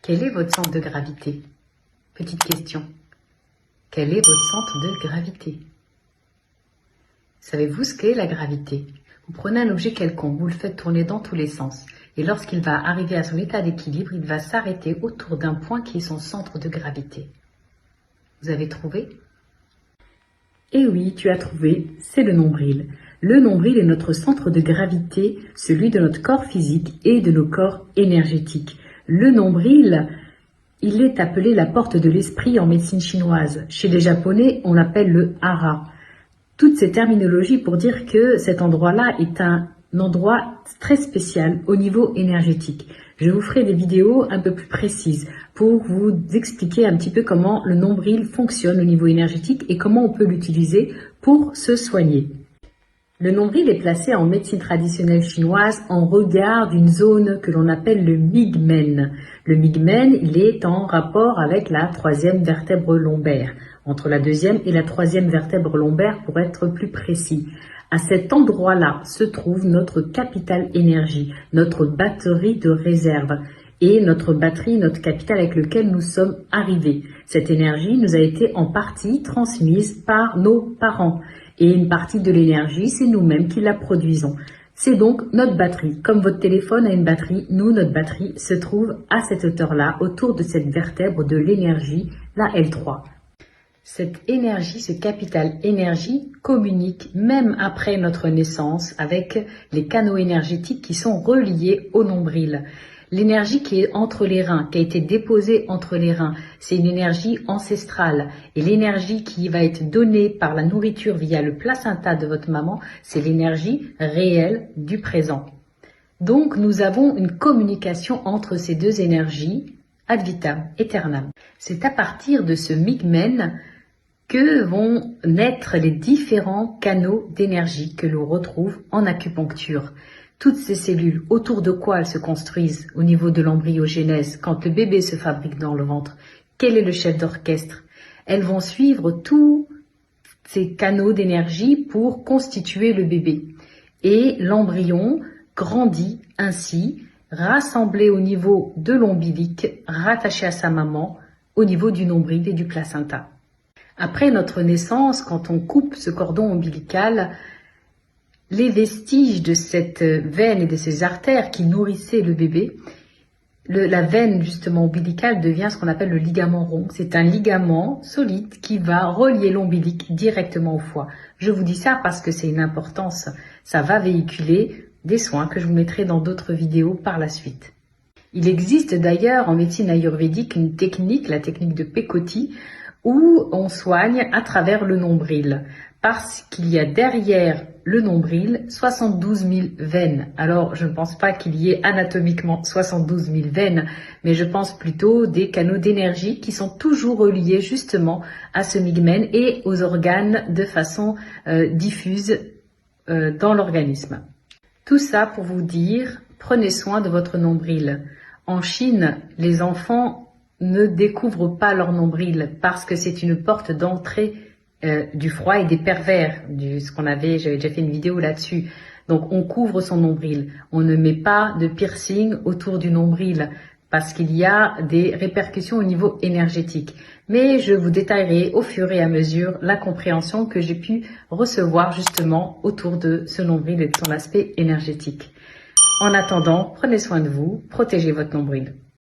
Quel est votre centre de gravité? Petite question. Quel est votre centre de gravité? Savez-vous ce qu'est la gravité? Vous prenez un objet quelconque, vous le faites tourner dans tous les sens. Et lorsqu'il va arriver à son état d'équilibre, il va s'arrêter autour d'un point qui est son centre de gravité. Vous avez trouvé? Eh oui, tu as trouvé, c'est le nombril. Le nombril est notre centre de gravité, celui de notre corps physique et de nos corps énergétiques. Le nombril, il est appelé la porte de l'esprit en médecine chinoise. Chez les Japonais, on l'appelle le hara. Toutes ces terminologies pour dire que cet endroit-là est un endroit très spécial au niveau énergétique. Je vous ferai des vidéos un peu plus précises pour vous expliquer un petit peu comment le nombril fonctionne au niveau énergétique et comment on peut l'utiliser pour se soigner. Le nombril est placé en médecine traditionnelle chinoise en regard d'une zone que l'on appelle le migmen. Le migmen, il est en rapport avec la troisième vertèbre lombaire, entre la deuxième et la troisième vertèbre lombaire pour être plus précis. À cet endroit-là se trouve notre capital énergie, notre batterie de réserve et notre batterie, notre capital avec lequel nous sommes arrivés. Cette énergie nous a été en partie transmise par nos parents. Et une partie de l'énergie, c'est nous-mêmes qui la produisons. C'est donc notre batterie. Comme votre téléphone a une batterie, nous, notre batterie se trouve à cette hauteur-là, autour de cette vertèbre de l'énergie, la L3. Cette énergie, ce capital énergie, communique même après notre naissance avec les canaux énergétiques qui sont reliés au nombril. L'énergie qui est entre les reins, qui a été déposée entre les reins, c'est une énergie ancestrale. Et l'énergie qui va être donnée par la nourriture via le placenta de votre maman, c'est l'énergie réelle du présent. Donc nous avons une communication entre ces deux énergies, ad vitam aeternam. C'est à partir de ce migmen que vont naître les différents canaux d'énergie que l'on retrouve en acupuncture. Toutes ces cellules, autour de quoi elles se construisent au niveau de l'embryogenèse, quand le bébé se fabrique dans le ventre, quel est le chef d'orchestre? Elles vont suivre tous ces canaux d'énergie pour constituer le bébé. Et l'embryon grandit ainsi, rassemblé au niveau de l'ombilic, rattaché à sa maman, au niveau du nombril et du placenta. Après notre naissance, quand on coupe ce cordon ombilical, les vestiges de cette veine et de ces artères qui nourrissaient le bébé, la veine justement ombilicale devient ce qu'on appelle le ligament rond. C'est un ligament solide qui va relier l'ombilic directement au foie. Je vous dis ça parce que c'est une importance. Ça va véhiculer des soins que je vous mettrai dans d'autres vidéos par la suite. Il existe d'ailleurs en médecine ayurvédique une technique, la technique de Pekoti, où on soigne à travers le nombril. Parce qu'il y a derrière le nombril 72 000 veines. Alors, je ne pense pas qu'il y ait anatomiquement 72 000 veines, mais je pense plutôt des canaux d'énergie qui sont toujours reliés justement à ce migmen et aux organes de façon diffuse dans l'organisme. Tout ça pour vous dire, prenez soin de votre nombril. En Chine, les enfants ne découvrent pas leur nombril parce que c'est une porte d'entrée du froid et des pervers, j'avais déjà fait une vidéo là-dessus. Donc on couvre son nombril, on ne met pas de piercing autour du nombril parce qu'il y a des répercussions au niveau énergétique. Mais je vous détaillerai au fur et à mesure la compréhension que j'ai pu recevoir justement autour de ce nombril et de son aspect énergétique. En attendant, prenez soin de vous, protégez votre nombril.